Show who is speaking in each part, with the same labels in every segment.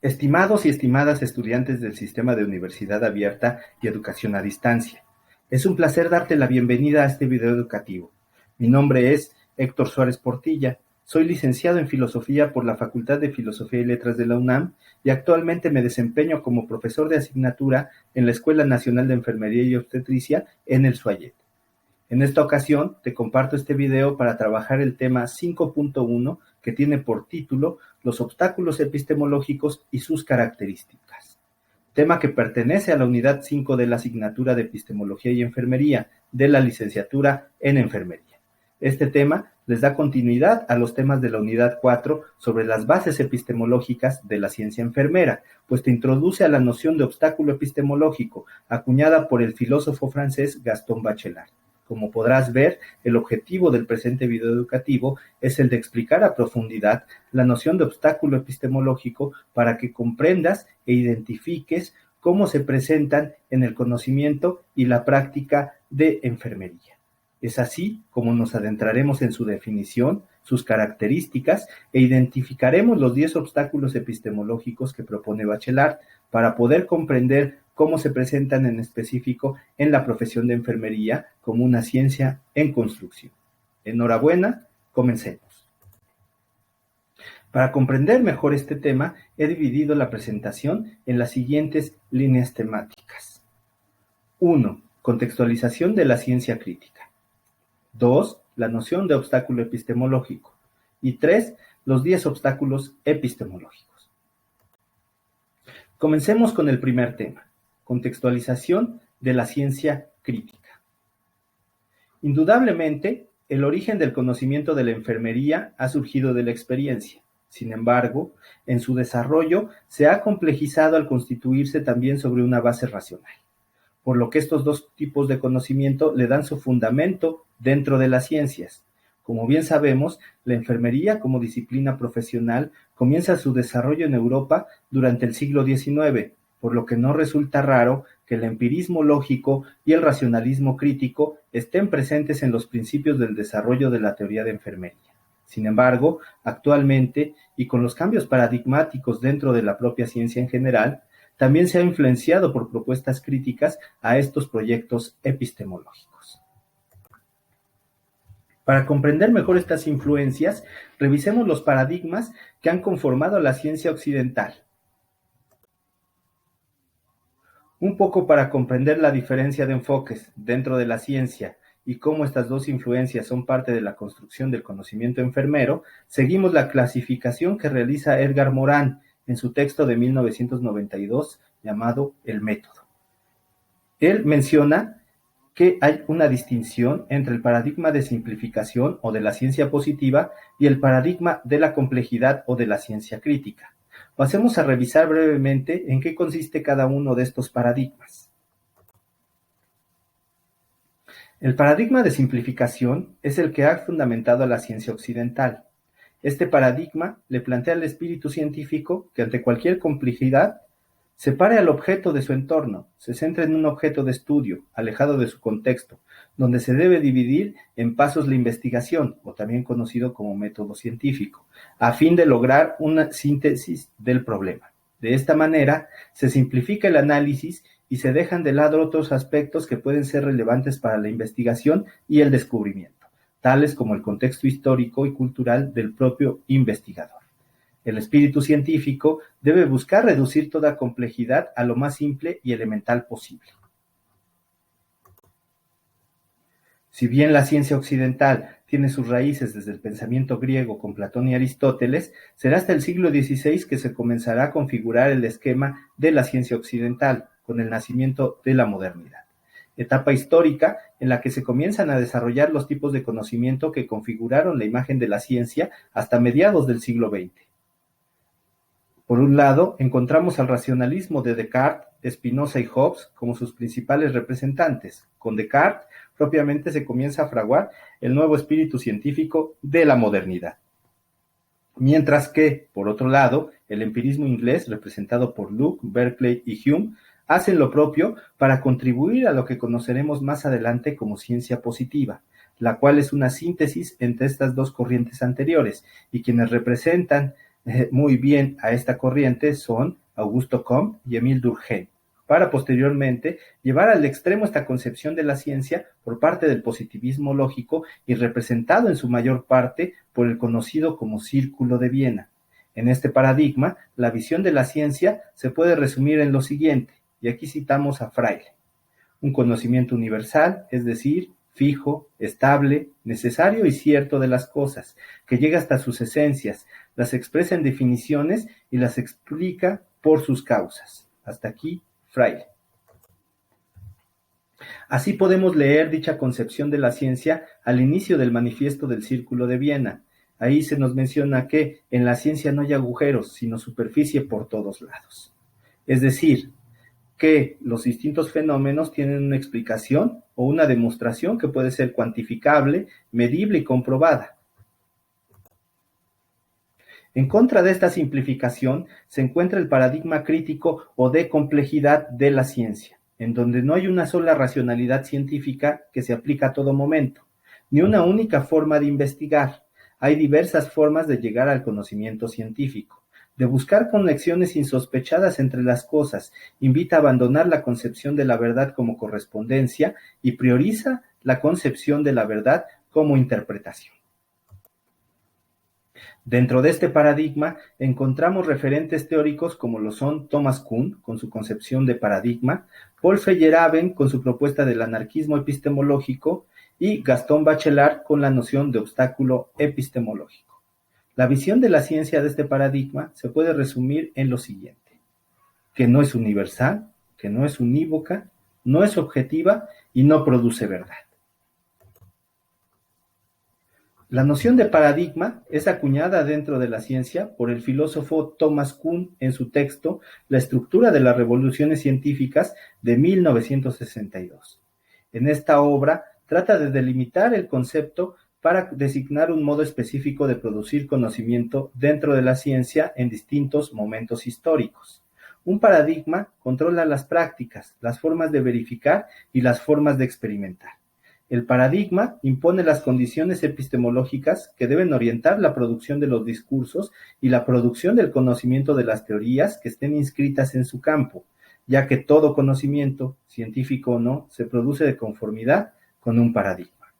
Speaker 1: Estimados y estimadas estudiantes del Sistema de Universidad Abierta y Educación a Distancia, es un placer darte la bienvenida a este video educativo. Mi nombre es Héctor Suárez Portilla, soy licenciado en Filosofía por la Facultad de Filosofía y Letras de la UNAM y actualmente me desempeño como profesor de asignatura en la Escuela Nacional de Enfermería y Obstetricia en el SUAYET. En esta ocasión te comparto este video para trabajar el tema 5.1 que tiene por título Los obstáculos epistemológicos y sus características. Tema que pertenece a la unidad 5 de la asignatura de Epistemología y Enfermería de la licenciatura en Enfermería. Este tema les da continuidad a los temas de la unidad 4 sobre las bases epistemológicas de la ciencia enfermera, pues te introduce a la noción de obstáculo epistemológico, acuñada por el filósofo francés Gaston Bachelard. Como podrás ver, el objetivo del presente video educativo es el de explicar a profundidad la noción de obstáculo epistemológico para que comprendas e identifiques cómo se presentan en el conocimiento y la práctica de enfermería. Es así como nos adentraremos en su definición, sus características e identificaremos los 10 obstáculos epistemológicos que propone Bachelard para poder comprender cómo se presentan en específico en la profesión de enfermería como una ciencia en construcción. Enhorabuena, comencemos. Para comprender mejor este tema, he dividido la presentación en las siguientes líneas temáticas. 1. Contextualización de la ciencia crítica. 2. La noción de obstáculo epistemológico. Y 3. Los 10 obstáculos epistemológicos. Comencemos con el primer tema. Contextualización de la ciencia crítica. Indudablemente, el origen del conocimiento de la enfermería ha surgido de la experiencia. Sin embargo, en su desarrollo se ha complejizado al constituirse también sobre una base racional, por lo que estos dos tipos de conocimiento le dan su fundamento dentro de las ciencias. Como bien sabemos, la enfermería como disciplina profesional comienza su desarrollo en Europa durante el siglo XIX, por lo que no resulta raro que el empirismo lógico y el racionalismo crítico estén presentes en los principios del desarrollo de la teoría de enfermería. Sin embargo, actualmente, y con los cambios paradigmáticos dentro de la propia ciencia en general, también se ha influenciado por propuestas críticas a estos proyectos epistemológicos. Para comprender mejor estas influencias, revisemos los paradigmas que han conformado la ciencia occidental. Un poco para comprender la diferencia de enfoques dentro de la ciencia y cómo estas dos influencias son parte de la construcción del conocimiento enfermero, seguimos la clasificación que realiza Edgar Morin en su texto de 1992 llamado El Método. Él menciona que hay una distinción entre el paradigma de simplificación o de la ciencia positiva y el paradigma de la complejidad o de la ciencia crítica. Pasemos a revisar brevemente en qué consiste cada uno de estos paradigmas. El paradigma de simplificación es el que ha fundamentado a la ciencia occidental. Este paradigma le plantea al espíritu científico que ante cualquier complejidad separe al objeto de su entorno, se centra en un objeto de estudio, alejado de su contexto, donde se debe dividir en pasos la investigación, o también conocido como método científico, a fin de lograr una síntesis del problema. De esta manera, se simplifica el análisis y se dejan de lado otros aspectos que pueden ser relevantes para la investigación y el descubrimiento, tales como el contexto histórico y cultural del propio investigador. El espíritu científico debe buscar reducir toda complejidad a lo más simple y elemental posible. Si bien la ciencia occidental tiene sus raíces desde el pensamiento griego con Platón y Aristóteles, será hasta el siglo XVI que se comenzará a configurar el esquema de la ciencia occidental, con el nacimiento de la modernidad. Etapa histórica en la que se comienzan a desarrollar los tipos de conocimiento que configuraron la imagen de la ciencia hasta mediados del siglo XX. Por un lado, encontramos al racionalismo de Descartes, Spinoza y Hobbes como sus principales representantes. Con Descartes, propiamente se comienza a fraguar el nuevo espíritu científico de la modernidad. Mientras que, por otro lado, el empirismo inglés, representado por Locke, Berkeley y Hume, hacen lo propio para contribuir a lo que conoceremos más adelante como ciencia positiva, la cual es una síntesis entre estas dos corrientes anteriores, y quienes representan muy bien a esta corriente son Augusto Comte y Émile Durkheim, para posteriormente llevar al extremo esta concepción de la ciencia por parte del positivismo lógico y representado en su mayor parte por el conocido como Círculo de Viena. En este paradigma, la visión de la ciencia se puede resumir en lo siguiente, y aquí citamos a Freire: un conocimiento universal, es decir, fijo, estable, necesario y cierto de las cosas, que llega hasta sus esencias, las expresa en definiciones y las explica por sus causas. Hasta aquí, Freire. Así podemos leer dicha concepción de la ciencia al inicio del manifiesto del Círculo de Viena. Ahí se nos menciona que en la ciencia no hay agujeros, sino superficie por todos lados. Es decir, que los distintos fenómenos tienen una explicación o una demostración que puede ser cuantificable, medible y comprobada. En contra de esta simplificación se encuentra el paradigma crítico o de complejidad de la ciencia, en donde no hay una sola racionalidad científica que se aplica a todo momento, ni una única forma de investigar. Hay diversas formas de llegar al conocimiento científico, de buscar conexiones insospechadas entre las cosas, invita a abandonar la concepción de la verdad como correspondencia y prioriza la concepción de la verdad como interpretación. Dentro de este paradigma encontramos referentes teóricos como lo son Thomas Kuhn con su concepción de paradigma, Paul Feyerabend con su propuesta del anarquismo epistemológico y Gaston Bachelard con la noción de obstáculo epistemológico. La visión de la ciencia de este paradigma se puede resumir en lo siguiente: que no es universal, que no es unívoca, no es objetiva y no produce verdad. La noción de paradigma es acuñada dentro de la ciencia por el filósofo Thomas Kuhn en su texto La estructura de las revoluciones científicas de 1962. En esta obra trata de delimitar el concepto para designar un modo específico de producir conocimiento dentro de la ciencia en distintos momentos históricos. Un paradigma controla las prácticas, las formas de verificar y las formas de experimentar. El paradigma impone las condiciones epistemológicas que deben orientar la producción de los discursos y la producción del conocimiento de las teorías que estén inscritas en su campo, ya que todo conocimiento, científico o no, se produce de conformidad con un paradigma.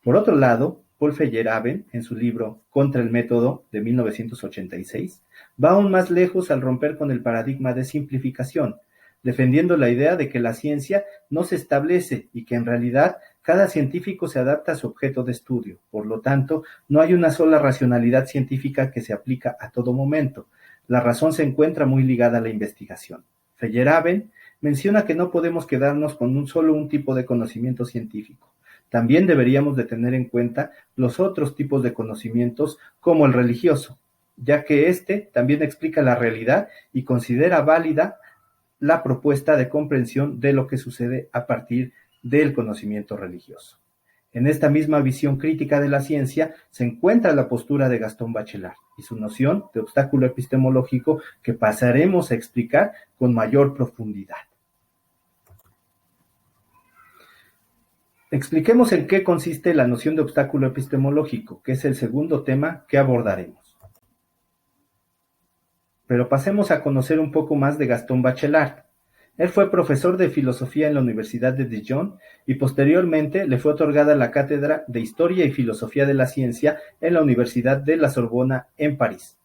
Speaker 1: Por otro lado, Paul Feyerabend, en su libro Contra el método de 1986, va aún más lejos al romper con el paradigma de simplificación, defendiendo la idea de que la ciencia no se establece y que en realidad cada científico se adapta a su objeto de estudio. Por lo tanto, no hay una sola racionalidad científica que se aplica a todo momento. La razón se encuentra muy ligada a la investigación. Feyerabend menciona que no podemos quedarnos con solo un tipo de conocimiento científico. También deberíamos de tener en cuenta los otros tipos de conocimientos, como el religioso, ya que éste también explica la realidad y considera válida la propuesta de comprensión de lo que sucede a partir del conocimiento religioso. En esta misma visión crítica de la ciencia se encuentra la postura de Gaston Bachelard y su noción de obstáculo epistemológico que pasaremos a explicar con mayor profundidad. Expliquemos en qué consiste la noción de obstáculo epistemológico, que es el segundo tema que abordaremos. Pero pasemos a conocer un poco más de Gaston Bachelard. Él fue profesor de filosofía en la Universidad de Dijon y posteriormente le fue otorgada la cátedra de Historia y Filosofía de la Ciencia en la Universidad de la Sorbona en París.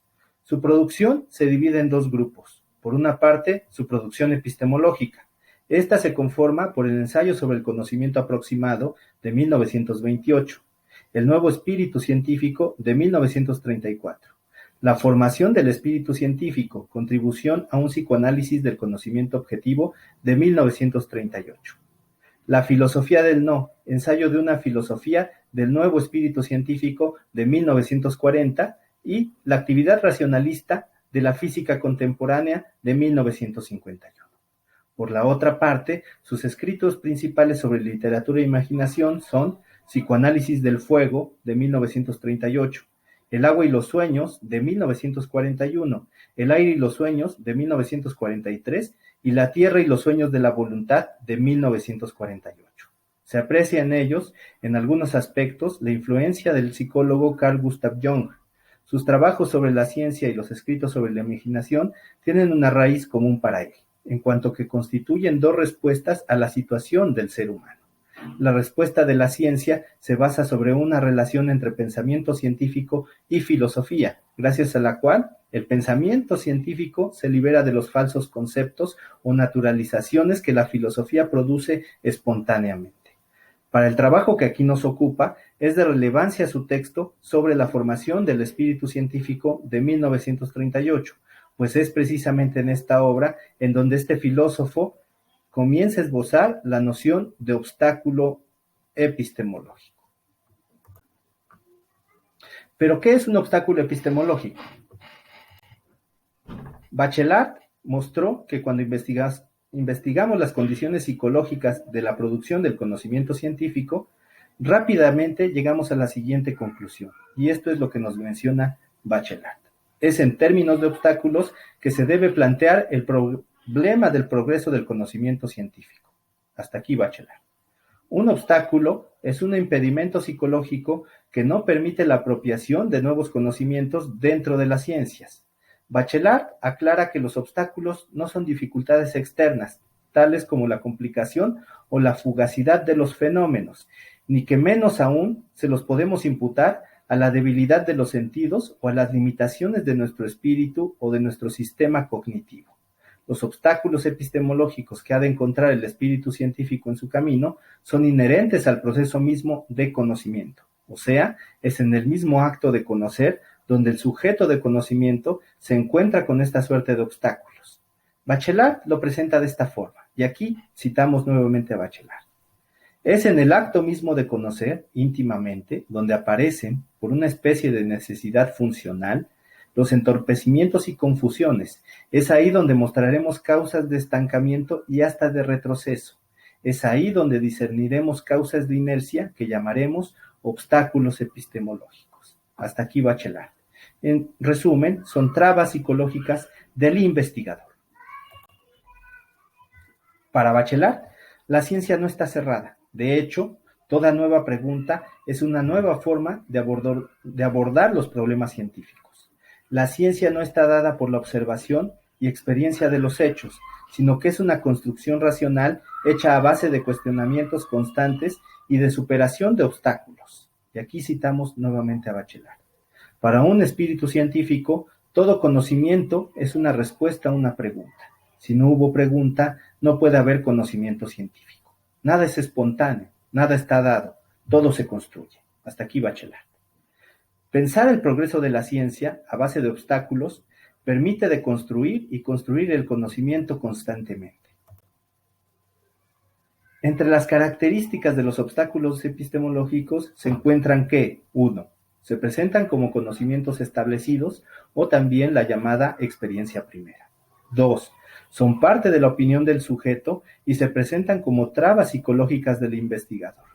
Speaker 1: Su producción se divide en dos grupos. Por una parte, su producción epistemológica. Esta se conforma por el ensayo sobre el conocimiento aproximado de 1928, el nuevo espíritu científico de 1934. La formación del espíritu científico, contribución a un psicoanálisis del conocimiento objetivo de 1938. La filosofía del no, ensayo de una filosofía del nuevo espíritu científico de 1940 y la actividad racionalista de la física contemporánea de 1951. Por la otra parte, sus escritos principales sobre literatura e imaginación son Psicoanálisis del fuego de 1938, El agua y los sueños, de 1941, El aire y los sueños, de 1943, y La tierra y los sueños de la voluntad, de 1948. Se aprecia en ellos, en algunos aspectos, la influencia del psicólogo Carl Gustav Jung. Sus trabajos sobre la ciencia y los escritos sobre la imaginación tienen una raíz común para él, en cuanto que constituyen dos respuestas a la situación del ser humano. La respuesta de la ciencia se basa sobre una relación entre pensamiento científico y filosofía, gracias a la cual el pensamiento científico se libera de los falsos conceptos o naturalizaciones que la filosofía produce espontáneamente. Para el trabajo que aquí nos ocupa, es de relevancia su texto sobre la formación del espíritu científico de 1938, pues es precisamente en esta obra en donde este filósofo comienza a esbozar la noción de obstáculo epistemológico. ¿Pero qué es un obstáculo epistemológico? Bachelard mostró que cuando investigamos las condiciones psicológicas de la producción del conocimiento científico, rápidamente llegamos a la siguiente conclusión, y esto es lo que nos menciona Bachelard. Es en términos de obstáculos que se debe plantear el problema del progreso del conocimiento científico. Hasta aquí Bachelard. Un obstáculo es un impedimento psicológico que no permite la apropiación de nuevos conocimientos dentro de las ciencias. Bachelard aclara que los obstáculos no son dificultades externas, tales como la complicación o la fugacidad de los fenómenos, ni que menos aún se los podemos imputar a la debilidad de los sentidos o a las limitaciones de nuestro espíritu o de nuestro sistema cognitivo. Los obstáculos epistemológicos que ha de encontrar el espíritu científico en su camino son inherentes al proceso mismo de conocimiento, o sea, es en el mismo acto de conocer donde el sujeto de conocimiento se encuentra con esta suerte de obstáculos. Bachelard lo presenta de esta forma, y aquí citamos nuevamente a Bachelard. Es en el acto mismo de conocer íntimamente donde aparecen, por una especie de necesidad funcional, los entorpecimientos y confusiones. Es ahí donde mostraremos causas de estancamiento y hasta de retroceso. Es ahí donde discerniremos causas de inercia que llamaremos obstáculos epistemológicos. Hasta aquí Bachelard. En resumen, son trabas psicológicas del investigador. Para Bachelard, la ciencia no está cerrada. De hecho, toda nueva pregunta es una nueva forma de abordar los problemas científicos. La ciencia no está dada por la observación y experiencia de los hechos, sino que es una construcción racional hecha a base de cuestionamientos constantes y de superación de obstáculos. Y aquí citamos nuevamente a Bachelard. Para un espíritu científico, todo conocimiento es una respuesta a una pregunta. Si no hubo pregunta, no puede haber conocimiento científico. Nada es espontáneo, nada está dado, todo se construye. Hasta aquí Bachelard. Pensar el progreso de la ciencia a base de obstáculos permite deconstruir y construir el conocimiento constantemente. Entre las características de los obstáculos epistemológicos se encuentran que, 1. Se presentan como conocimientos establecidos o también la llamada experiencia primera. 2. Son parte de la opinión del sujeto y se presentan como trabas psicológicas del investigador.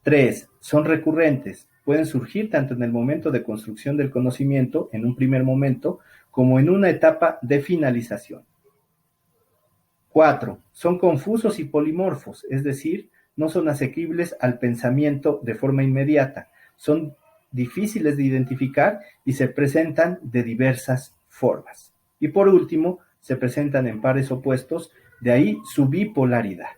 Speaker 1: 3. Son recurrentes, pueden surgir tanto en el momento de construcción del conocimiento, en un primer momento, como en una etapa de finalización. 4. Son confusos y polimorfos, es decir, no son asequibles al pensamiento de forma inmediata, son difíciles de identificar y se presentan de diversas formas. Y por último, se presentan en pares opuestos, de ahí su bipolaridad.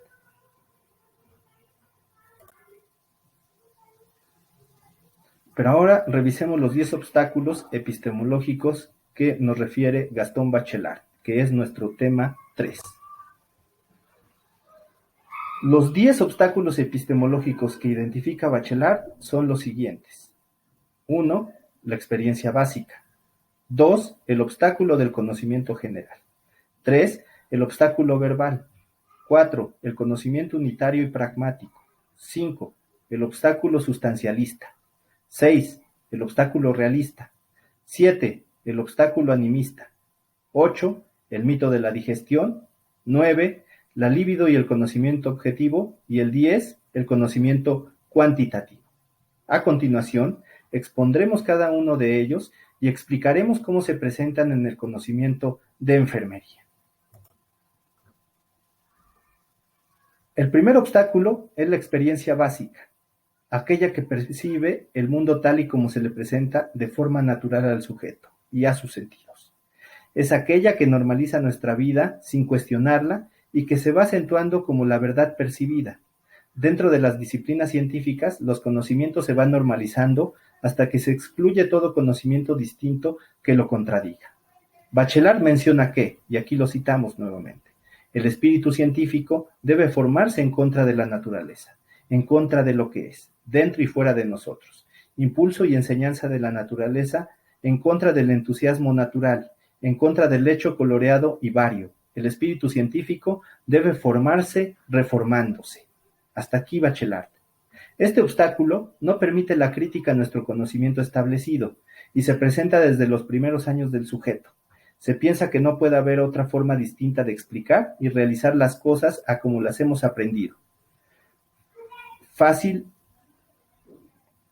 Speaker 1: Pero ahora revisemos los 10 obstáculos epistemológicos que nos refiere Gastón Bachelard, que es nuestro tema 3. Los 10 obstáculos epistemológicos que identifica Bachelard son los siguientes. 1. La experiencia básica. 2. El obstáculo del conocimiento general. 3. El obstáculo verbal. 4. El conocimiento unitario y pragmático. 5. El obstáculo sustancialista. 6. El obstáculo realista. 7. El obstáculo animista. 8. El mito de la digestión. 9. La libido y el conocimiento objetivo. Y el 10. El conocimiento cuantitativo. A continuación, expondremos cada uno de ellos y explicaremos cómo se presentan en el conocimiento de enfermería. El primer obstáculo es la experiencia básica. aquella que percibe el mundo tal y como se le presenta de forma natural al sujeto y a sus sentidos. Es aquella que normaliza nuestra vida sin cuestionarla y que se va acentuando como la verdad percibida. Dentro de las disciplinas científicas, los conocimientos se van normalizando hasta que se excluye todo conocimiento distinto que lo contradiga. Bachelard menciona que, y aquí lo citamos nuevamente, el espíritu científico debe formarse en contra de la naturaleza, en contra de lo que es, dentro y fuera de nosotros. Impulso y enseñanza de la naturaleza en contra del entusiasmo natural, en contra del hecho coloreado y vario. El espíritu científico debe formarse reformándose. Hasta aquí Bachelard. Este obstáculo no permite la crítica a nuestro conocimiento establecido y se presenta desde los primeros años del sujeto. Se piensa que no puede haber otra forma distinta de explicar y realizar las cosas a como las hemos aprendido. Fácil,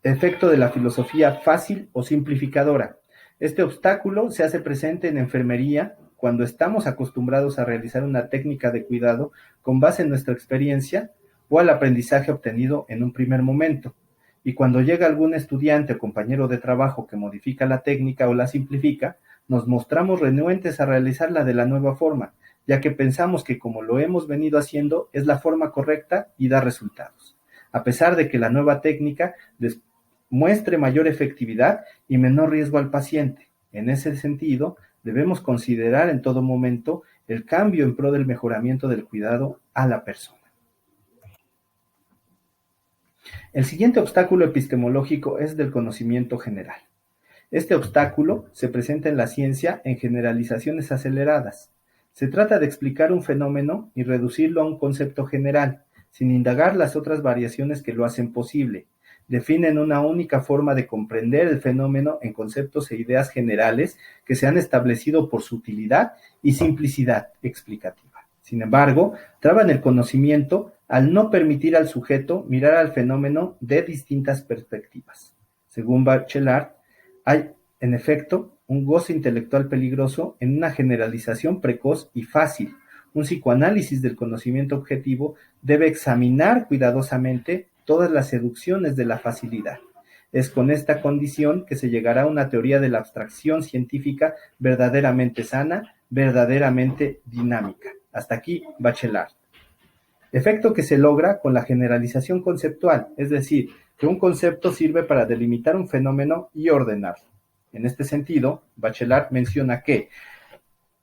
Speaker 1: efecto de la filosofía fácil o simplificadora. Este obstáculo se hace presente en enfermería cuando estamos acostumbrados a realizar una técnica de cuidado con base en nuestra experiencia o al aprendizaje obtenido en un primer momento. Y cuando llega algún estudiante o compañero de trabajo que modifica la técnica o la simplifica, nos mostramos renuentes a realizarla de la nueva forma, ya que pensamos que como lo hemos venido haciendo es la forma correcta y da resultados, a pesar de que la nueva técnica muestre mayor efectividad y menor riesgo al paciente. En ese sentido, debemos considerar en todo momento el cambio en pro del mejoramiento del cuidado a la persona. El siguiente obstáculo epistemológico es del conocimiento general. Este obstáculo se presenta en la ciencia en generalizaciones aceleradas. Se trata de explicar un fenómeno y reducirlo a un concepto general, sin indagar las otras variaciones que lo hacen posible. Definen una única forma de comprender el fenómeno en conceptos e ideas generales que se han establecido por su utilidad y simplicidad explicativa. Sin embargo, traban el conocimiento al no permitir al sujeto mirar al fenómeno de distintas perspectivas. Según Bachelard, hay, en efecto, un goce intelectual peligroso en una generalización precoz y fácil. Un psicoanálisis del conocimiento objetivo debe examinar cuidadosamente todas las seducciones de la facilidad. Es con esta condición que se llegará a una teoría de la abstracción científica verdaderamente sana, verdaderamente dinámica. Hasta aquí, Bachelard. Efecto que se logra con la generalización conceptual, es decir, que un concepto sirve para delimitar un fenómeno y ordenarlo. En este sentido, Bachelard menciona que,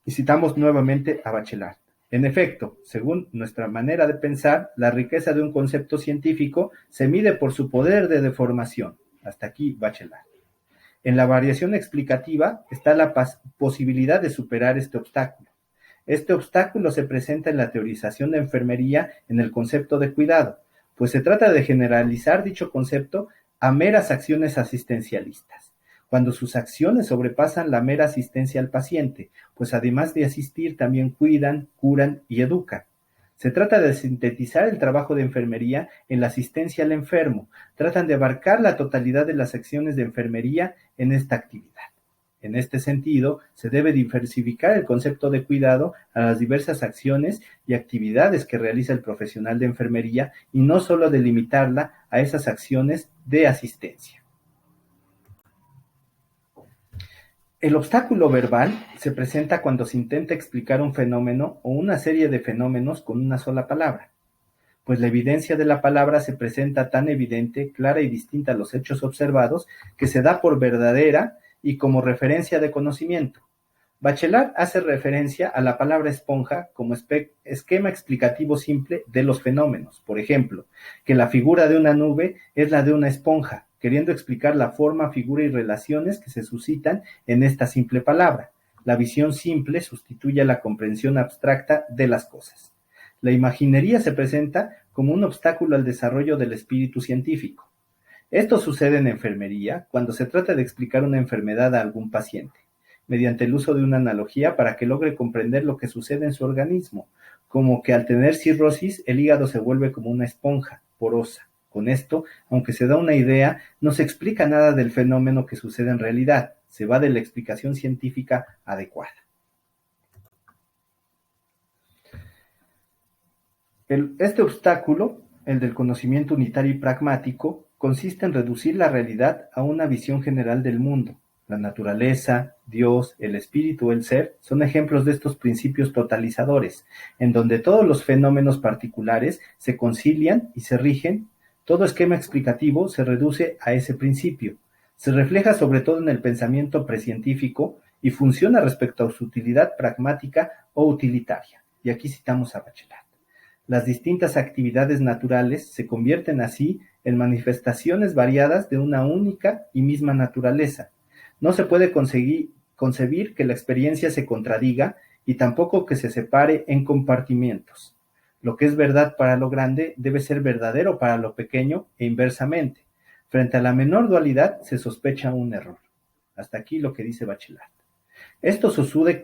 Speaker 1: y citamos nuevamente a Bachelard, en efecto, según nuestra manera de pensar, la riqueza de un concepto científico se mide por su poder de deformación. Hasta aquí, Bachelard. En la variación explicativa está la posibilidad de superar este obstáculo. Este obstáculo se presenta en la teorización de enfermería en el concepto de cuidado, pues se trata de generalizar dicho concepto a meras acciones asistencialistas, cuando sus acciones sobrepasan la mera asistencia al paciente, pues además de asistir también cuidan, curan y educan. Se trata de sintetizar el trabajo de enfermería en la asistencia al enfermo, tratan de abarcar la totalidad de las acciones de enfermería en esta actividad. En este sentido, se debe diversificar el concepto de cuidado a las diversas acciones y actividades que realiza el profesional de enfermería y no solo delimitarla a esas acciones de asistencia. El obstáculo verbal se presenta cuando se intenta explicar un fenómeno o una serie de fenómenos con una sola palabra, pues la evidencia de la palabra se presenta tan evidente, clara y distinta a los hechos observados que se da por verdadera y como referencia de conocimiento. Bachelard hace referencia a la palabra esponja como esquema explicativo simple de los fenómenos. Por ejemplo, que la figura de una nube es la de una esponja, queriendo explicar la forma, figura y relaciones que se suscitan en esta simple palabra. La visión simple sustituye a la comprensión abstracta de las cosas. La imaginería se presenta como un obstáculo al desarrollo del espíritu científico. Esto sucede en enfermería cuando se trata de explicar una enfermedad a algún paciente, mediante el uso de una analogía para que logre comprender lo que sucede en su organismo, como que al tener cirrosis el hígado se vuelve como una esponja porosa. Con esto, aunque se da una idea, no se explica nada del fenómeno que sucede en realidad, se va de la explicación científica adecuada. Este obstáculo, el del conocimiento unitario y pragmático, consiste en reducir la realidad a una visión general del mundo. La naturaleza, Dios, el espíritu, el ser, son ejemplos de estos principios totalizadores, en donde todos los fenómenos particulares se concilian y se rigen. Todo esquema explicativo se reduce a ese principio. Se refleja sobre todo en el pensamiento precientífico y funciona respecto a su utilidad pragmática o utilitaria. Y aquí citamos a Bachelard. Las distintas actividades naturales se convierten así en manifestaciones variadas de una única y misma naturaleza. No se puede concebir que la experiencia se contradiga y tampoco que se separe en compartimientos. Lo que es verdad para lo grande debe ser verdadero para lo pequeño e inversamente. Frente a la menor dualidad se sospecha un error. Hasta aquí lo que dice Bachelard. Esto sucede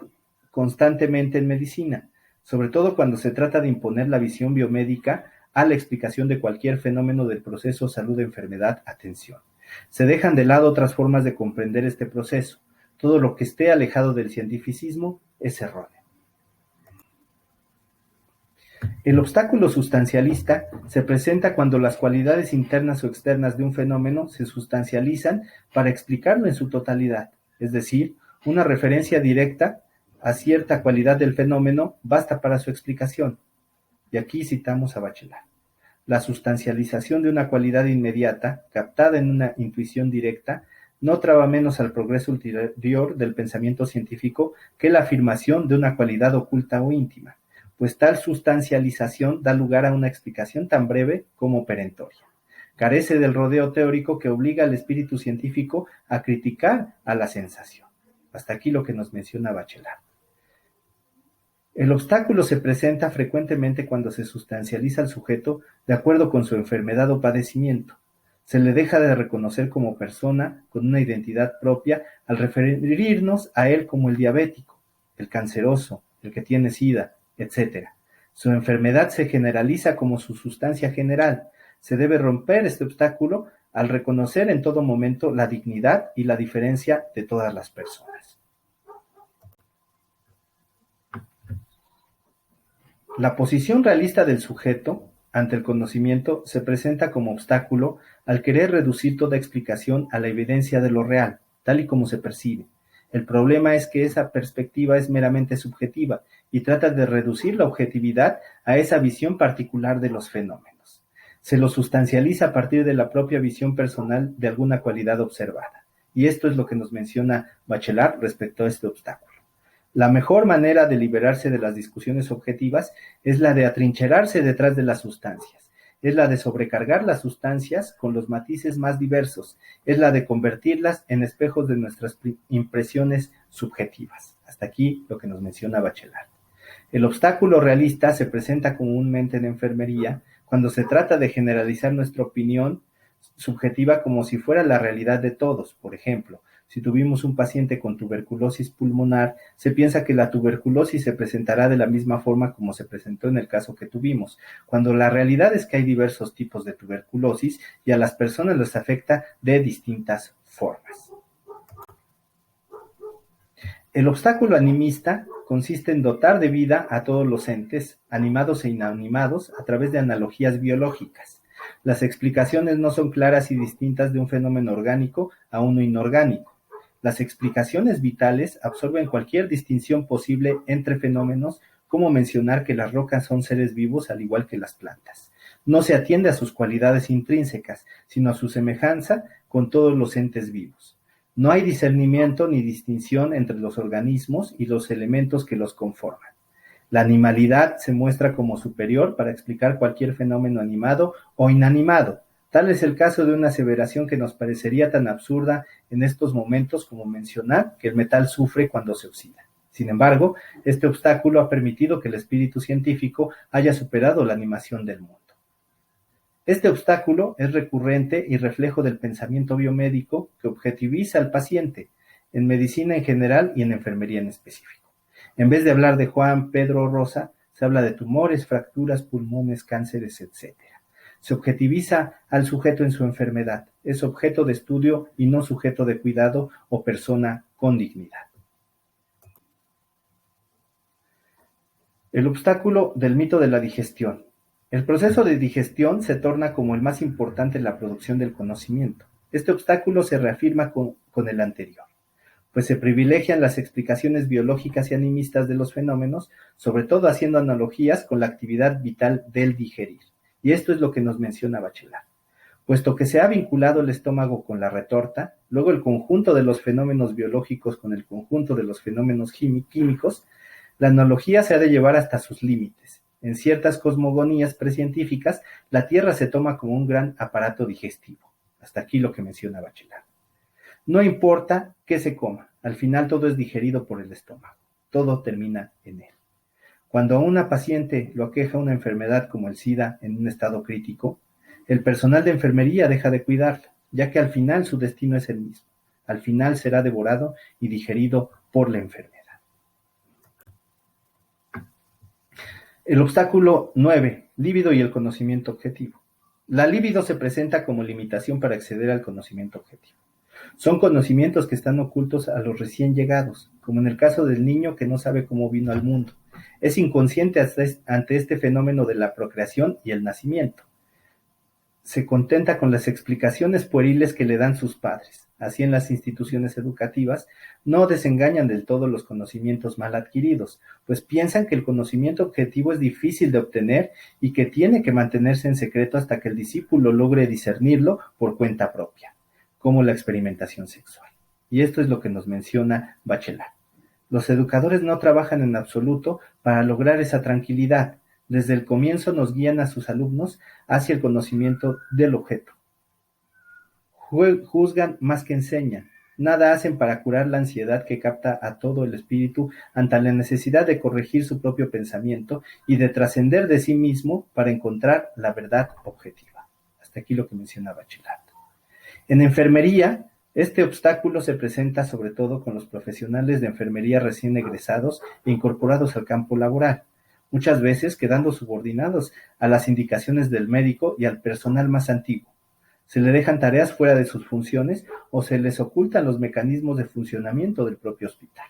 Speaker 1: constantemente en medicina, sobre todo cuando se trata de imponer la visión biomédica a la explicación de cualquier fenómeno del proceso salud-enfermedad. Atención. Se dejan de lado otras formas de comprender este proceso. Todo lo que esté alejado del cientificismo es erróneo. El obstáculo sustancialista se presenta cuando las cualidades internas o externas de un fenómeno se sustancializan para explicarlo en su totalidad, es decir, una referencia directa a cierta cualidad del fenómeno basta para su explicación. Y aquí citamos a Bachelard. La sustancialización de una cualidad inmediata, captada en una intuición directa, no traba menos al progreso ulterior del pensamiento científico que la afirmación de una cualidad oculta o íntima, pues tal sustancialización da lugar a una explicación tan breve como perentoria. Carece del rodeo teórico que obliga al espíritu científico a criticar a la sensación. Hasta aquí lo que nos menciona Bachelard. El obstáculo se presenta frecuentemente cuando se sustancializa al sujeto de acuerdo con su enfermedad o padecimiento. Se le deja de reconocer como persona con una identidad propia al referirnos a él como el diabético, el canceroso, el que tiene SIDA, etc. Su enfermedad se generaliza como su sustancia general. Se debe romper este obstáculo al reconocer en todo momento la dignidad y la diferencia de todas las personas. La posición realista del sujeto ante el conocimiento se presenta como obstáculo al querer reducir toda explicación a la evidencia de lo real, tal y como se percibe. El problema es que esa perspectiva es meramente subjetiva y trata de reducir la objetividad a esa visión particular de los fenómenos. Se lo sustancializa a partir de la propia visión personal de alguna cualidad observada. Y esto es lo que nos menciona Bachelard respecto a este obstáculo. La mejor manera de liberarse de las discusiones objetivas es la de atrincherarse detrás de las sustancias, es la de sobrecargar las sustancias con los matices más diversos, es la de convertirlas en espejos de nuestras impresiones subjetivas. Hasta aquí lo que nos menciona Bachelard. El obstáculo realista se presenta comúnmente en enfermería cuando se trata de generalizar nuestra opinión subjetiva como si fuera la realidad de todos. Por ejemplo, si tuvimos un paciente con tuberculosis pulmonar, se piensa que la tuberculosis se presentará de la misma forma como se presentó en el caso que tuvimos, cuando la realidad es que hay diversos tipos de tuberculosis y a las personas les afecta de distintas formas. El obstáculo animista consiste en dotar de vida a todos los entes, animados e inanimados, a través de analogías biológicas. Las explicaciones no son claras y distintas de un fenómeno orgánico a uno inorgánico. Las explicaciones vitales absorben cualquier distinción posible entre fenómenos, como mencionar que las rocas son seres vivos al igual que las plantas. No se atiende a sus cualidades intrínsecas, sino a su semejanza con todos los entes vivos. No hay discernimiento ni distinción entre los organismos y los elementos que los conforman. La animalidad se muestra como superior para explicar cualquier fenómeno animado o inanimado. Tal es el caso de una aseveración que nos parecería tan absurda en estos momentos como mencionar que el metal sufre cuando se oxida. Sin embargo, este obstáculo ha permitido que el espíritu científico haya superado la animación del mundo. Este obstáculo es recurrente y reflejo del pensamiento biomédico que objetiviza al paciente, en medicina en general y en enfermería en específico. En vez de hablar de Juan, Pedro o Rosa, se habla de tumores, fracturas, pulmones, cánceres, etc. Se objetiviza al sujeto en su enfermedad, es objeto de estudio y no sujeto de cuidado o persona con dignidad. El obstáculo del mito de la digestión. El proceso de digestión se torna como el más importante en la producción del conocimiento. Este obstáculo se reafirma con el anterior, pues se privilegian las explicaciones biológicas y animistas de los fenómenos, sobre todo haciendo analogías con la actividad vital del digerir. Y esto es lo que nos menciona Bachelard. Puesto que se ha vinculado el estómago con la retorta, luego el conjunto de los fenómenos biológicos con el conjunto de los fenómenos químicos, la analogía se ha de llevar hasta sus límites. En ciertas cosmogonías precientíficas, la Tierra se toma como un gran aparato digestivo. Hasta aquí lo que menciona Bachelard. No importa qué se coma, al final todo es digerido por el estómago. Todo termina en él. Cuando a una paciente lo aqueja una enfermedad como el SIDA en un estado crítico, el personal de enfermería deja de cuidarla, ya que al final su destino es el mismo. Al final será devorado y digerido por la enfermedad. El obstáculo 9. Líbido y el conocimiento objetivo. La libido se presenta como limitación para acceder al conocimiento objetivo. Son conocimientos que están ocultos a los recién llegados, como en el caso del niño que no sabe cómo vino al mundo. Es inconsciente ante este fenómeno de la procreación y el nacimiento. Se contenta con las explicaciones pueriles que le dan sus padres. Así en las instituciones educativas no desengañan del todo los conocimientos mal adquiridos, pues piensan que el conocimiento objetivo es difícil de obtener y que tiene que mantenerse en secreto hasta que el discípulo logre discernirlo por cuenta propia, como la experimentación sexual. Y esto es lo que nos menciona Bachelard. Los educadores no trabajan en absoluto para lograr esa tranquilidad. Desde el comienzo nos guían a sus alumnos hacia el conocimiento del objeto. Juzgan más que enseñan. Nada hacen para curar la ansiedad que capta a todo el espíritu ante la necesidad de corregir su propio pensamiento y de trascender de sí mismo para encontrar la verdad objetiva. Hasta aquí lo que menciona Bachelard. En enfermería, este obstáculo se presenta sobre todo con los profesionales de enfermería recién egresados e incorporados al campo laboral, muchas veces quedando subordinados a las indicaciones del médico y al personal más antiguo. Se le dejan tareas fuera de sus funciones o se les ocultan los mecanismos de funcionamiento del propio hospital.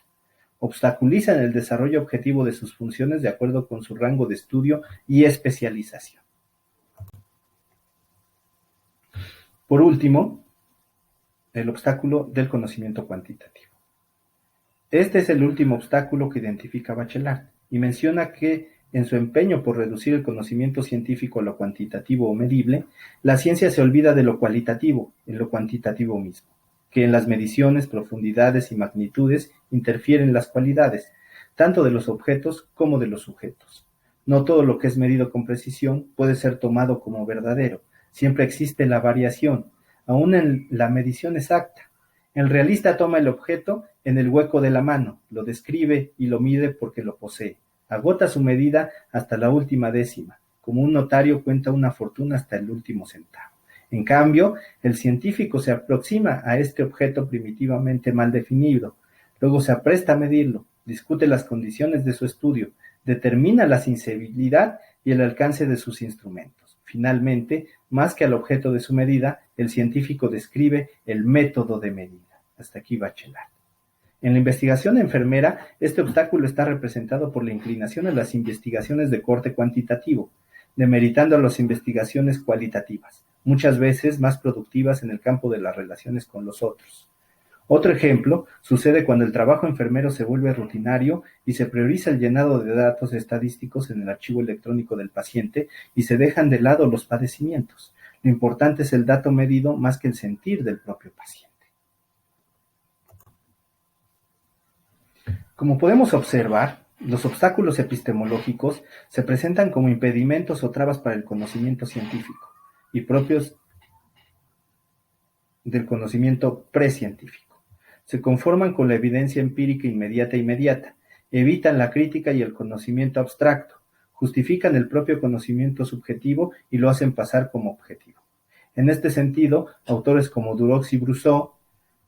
Speaker 1: Obstaculizan el desarrollo objetivo de sus funciones de acuerdo con su rango de estudio y especialización. Por último, el obstáculo del conocimiento cuantitativo. Este es el último obstáculo que identifica Bachelard y menciona que en su empeño por reducir el conocimiento científico a lo cuantitativo o medible, la ciencia se olvida de lo cualitativo en lo cuantitativo mismo, que en las mediciones, profundidades y magnitudes interfieren las cualidades, tanto de los objetos como de los sujetos. No todo lo que es medido con precisión puede ser tomado como verdadero, siempre existe la variación, aún en la medición exacta. El realista toma el objeto en el hueco de la mano, lo describe y lo mide porque lo posee. Agota su medida hasta la última décima, como un notario cuenta una fortuna hasta el último centavo. En cambio, el científico se aproxima a este objeto primitivamente mal definido, luego se apresta a medirlo, discute las condiciones de su estudio, determina la sensibilidad y el alcance de sus instrumentos. Finalmente, más que al objeto de su medida, el científico describe el método de medida. Hasta aquí Bachelard. En la investigación enfermera, este obstáculo está representado por la inclinación a las investigaciones de corte cuantitativo, demeritando a las investigaciones cualitativas, muchas veces más productivas en el campo de las relaciones con los otros. Otro ejemplo sucede cuando el trabajo enfermero se vuelve rutinario y se prioriza el llenado de datos estadísticos en el archivo electrónico del paciente y se dejan de lado los padecimientos. Lo importante es el dato medido más que el sentir del propio paciente. Como podemos observar, los obstáculos epistemológicos se presentan como impedimentos o trabas para el conocimiento científico y propios del conocimiento precientífico. Se conforman con la evidencia empírica inmediata, evitan la crítica y el conocimiento abstracto, justifican el propio conocimiento subjetivo y lo hacen pasar como objetivo. En este sentido, autores como Durox y Brousseau,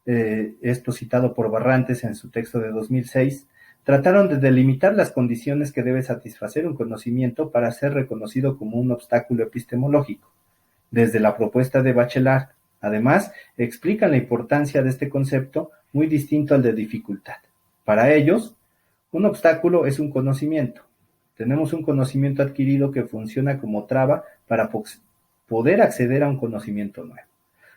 Speaker 1: esto citado por Barrantes en su texto de 2006, trataron de delimitar las condiciones que debe satisfacer un conocimiento para ser reconocido como un obstáculo epistemológico. Desde la propuesta de Bachelard, además, explican la importancia de este concepto muy distinto al de dificultad. Para ellos, un obstáculo es un conocimiento. Tenemos un conocimiento adquirido que funciona como traba para poder acceder a un conocimiento nuevo.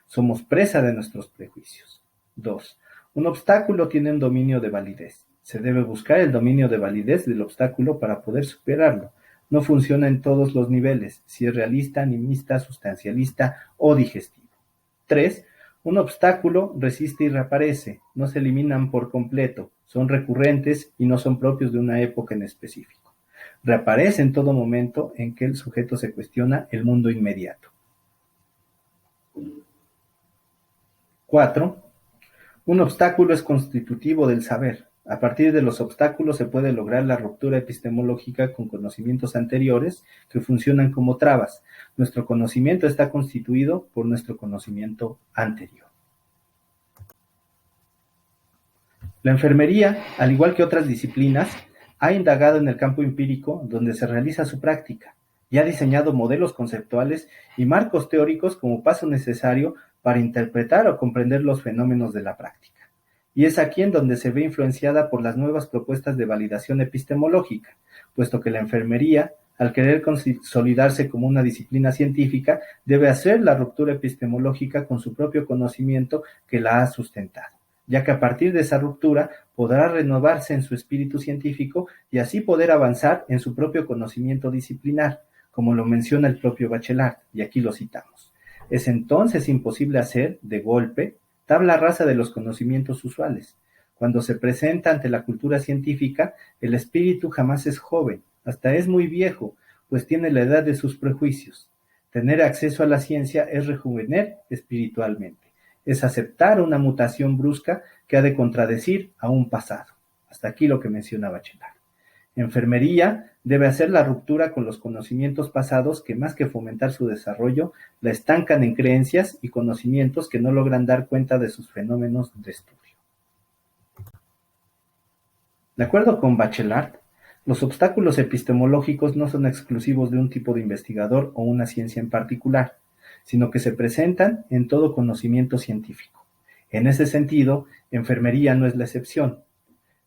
Speaker 1: Somos presa de nuestros prejuicios. 2. Un obstáculo tiene un dominio de validez. Se debe buscar el dominio de validez del obstáculo para poder superarlo. No funciona en todos los niveles, si es realista, animista, sustancialista o digestivo. 3. Un obstáculo resiste y reaparece, no se eliminan por completo, son recurrentes y no son propios de una época en específico. Reaparece en todo momento en que el sujeto se cuestiona el mundo inmediato. 4. Un obstáculo es constitutivo del saber. A partir de los obstáculos se puede lograr la ruptura epistemológica con conocimientos anteriores que funcionan como trabas. Nuestro conocimiento está constituido por nuestro conocimiento anterior. La enfermería, al igual que otras disciplinas, ha indagado en el campo empírico donde se realiza su práctica y ha diseñado modelos conceptuales y marcos teóricos como paso necesario para interpretar o comprender los fenómenos de la práctica. Y es aquí en donde se ve influenciada por las nuevas propuestas de validación epistemológica, puesto que la enfermería, al querer consolidarse como una disciplina científica, debe hacer la ruptura epistemológica con su propio conocimiento que la ha sustentado, ya que a partir de esa ruptura podrá renovarse en su espíritu científico y así poder avanzar en su propio conocimiento disciplinar, como lo menciona el propio Bachelard, y aquí lo citamos. Es entonces imposible hacer, de golpe, tabla rasa de los conocimientos usuales. Cuando se presenta ante la cultura científica, el espíritu jamás es joven, hasta es muy viejo, pues tiene la edad de sus prejuicios. Tener acceso a la ciencia es rejuvenecer espiritualmente, es aceptar una mutación brusca que ha de contradecir a un pasado. Hasta aquí lo que menciona Bachelard. Enfermería debe hacer la ruptura con los conocimientos pasados que más que fomentar su desarrollo, la estancan en creencias y conocimientos que no logran dar cuenta de sus fenómenos de estudio. De acuerdo con Bachelard, los obstáculos epistemológicos no son exclusivos de un tipo de investigador o una ciencia en particular, sino que se presentan en todo conocimiento científico. En ese sentido, enfermería no es la excepción.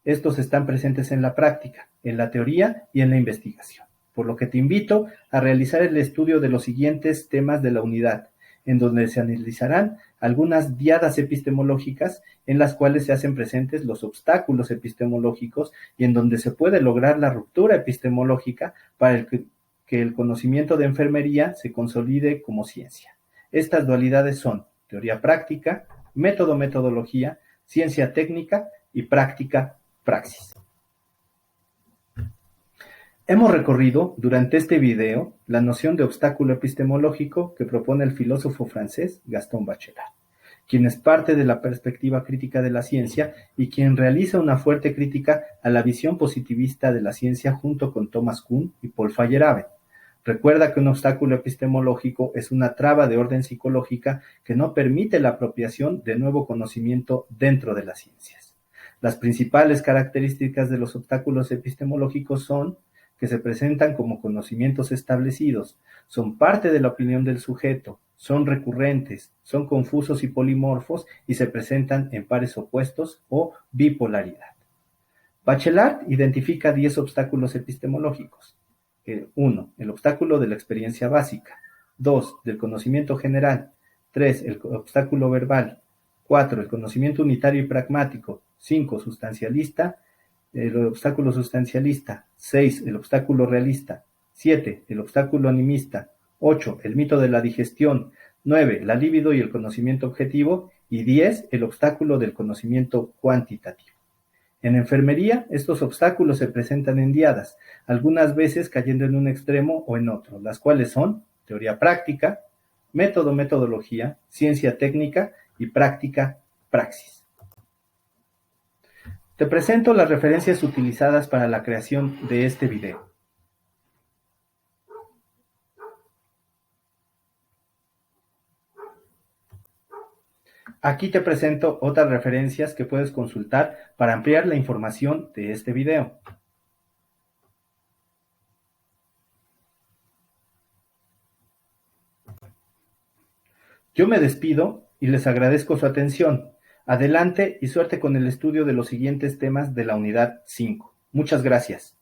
Speaker 1: Estos están presentes en la práctica, en la teoría y en la investigación, por lo que te invito a realizar el estudio de los siguientes temas de la unidad, en donde se analizarán algunas diadas epistemológicas en las cuales se hacen presentes los obstáculos epistemológicos y en donde se puede lograr la ruptura epistemológica para que el conocimiento de enfermería se consolide como ciencia. Estas dualidades son teoría práctica, método-metodología, ciencia técnica y práctica-praxis. Hemos recorrido durante este video la noción de obstáculo epistemológico que propone el filósofo francés Gaston Bachelard, quien es parte de la perspectiva crítica de la ciencia y quien realiza una fuerte crítica a la visión positivista de la ciencia junto con Thomas Kuhn y Paul Feyerabend. Recuerda que un obstáculo epistemológico es una traba de orden psicológica que no permite la apropiación de nuevo conocimiento dentro de las ciencias. Las principales características de los obstáculos epistemológicos son que se presentan como conocimientos establecidos, son parte de la opinión del sujeto, son recurrentes, son confusos y polimorfos y se presentan en pares opuestos o bipolaridad. Bachelard identifica 10 obstáculos epistemológicos. 1. El obstáculo de la experiencia básica. 2. Del conocimiento general. 3. El obstáculo verbal. 4. El conocimiento unitario y pragmático. 5. Sustancialista. El obstáculo sustancialista. 6. El obstáculo realista. 7. El obstáculo animista. 8. El mito de la digestión. 9. La libido y el conocimiento objetivo. Y 10. El obstáculo del conocimiento cuantitativo. En enfermería, estos obstáculos se presentan en diadas, algunas veces cayendo en un extremo o en otro, las cuales son teoría práctica, método-metodología, ciencia técnica y práctica-praxis. Te presento las referencias utilizadas para la creación de este video. Aquí te presento otras referencias que puedes consultar para ampliar la información de este video. Yo me despido y les agradezco su atención. Adelante y suerte con el estudio de los siguientes temas de la unidad 5. Muchas gracias.